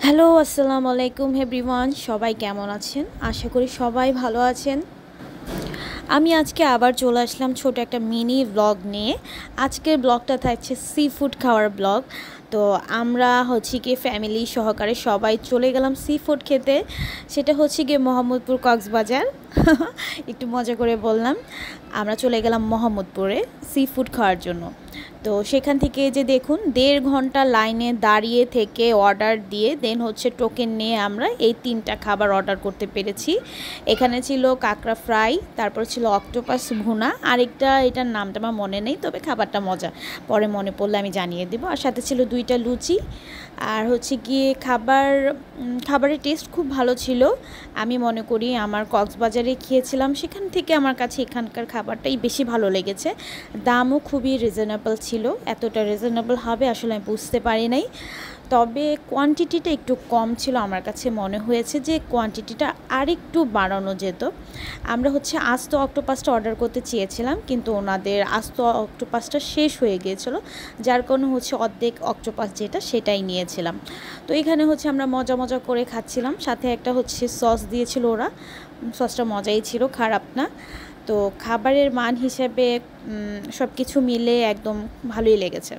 Hello, আসসালামু আলাইকুম everyone. সবাই কেমন আছেন? আশা করি সবাই ভালো আছেন। আমি আজকে আবার চলে আসলাম ছোট একটা মিনি ব্লগ নিয়ে। আজকের ব্লগটা থাকছে সি ফুড খাওয়ার ব্লগ। তো আমরা হচ্ছে গিয়ে ফ্যামিলি সহকারে সবাই চলে গেলাম সি ফুড খেতে। সেটা হচ্ছে গিয়ে মোহাম্মদপুর কক্সবাজার। একটু মজা করে বললাম। আমরা চলে গেলাম মোহাম্মদপুরে সি ফুড খাওয়ার জন্য। তো সেখান থেকে যে দেখুন 1.5 ঘন্টা লাইনে দাঁড়িয়ে থেকে অর্ডার দিয়ে দেন হচ্ছে টোকেন নিয়ে আমরা এই 3টা খাবার অর্ডার করতে পেরেছি। এখানে ছিল কাঁকড়া ফ্রাই, তারপর ছিল অক্টোপাস ভুনা, আরেকটা এটার নামটা আমার মনে নেই, তবে খাবারটা মজা, পরে মনে পড়লে আমি জানিয়ে দেবো। আর সাথে ছিল 2টা লুচি। আর হচ্ছে গিয়ে খাবারের টেস্ট খুব ভালো ছিল। আমি মনে করি আমার কক্সবাজারে খেয়েছিলাম সেখান থেকে আমার কাছে এখানকার খাবারটাই বেশি ভালো লেগেছে। দামও খুবই রিজনেবল ছিল। এতটা রিজনেবল হবে আসলে আমি বুঝতে পারি নাই, তবে কোয়ান্টিটিটা একটু কম ছিল। আমার কাছে মনে হয়েছে যে কোয়ান্টিটিটা আরেকটু বাড়ানো যেত। আমরা হচ্ছে আস্ত অক্টোপাসটা অর্ডার করতে চেয়েছিলাম, কিন্তু ওনাদের আস্ত অক্টোপাসটা শেষ হয়ে গিয়েছিলো, যার কারণে হচ্ছে অর্ধেক অক্টোপাস যেটা সেটাই নিয়েছিলাম। তো এখানে হচ্ছে আমরা মজা মজা করে খাচ্ছিলাম, সাথে একটা হচ্ছে সস দিয়েছিল ওরা। সসটা মজাই ছিল, খারাপ না। তো খাবারের মান হিসেবে সব কিছু মিলে একদম ভালোই লেগেছে।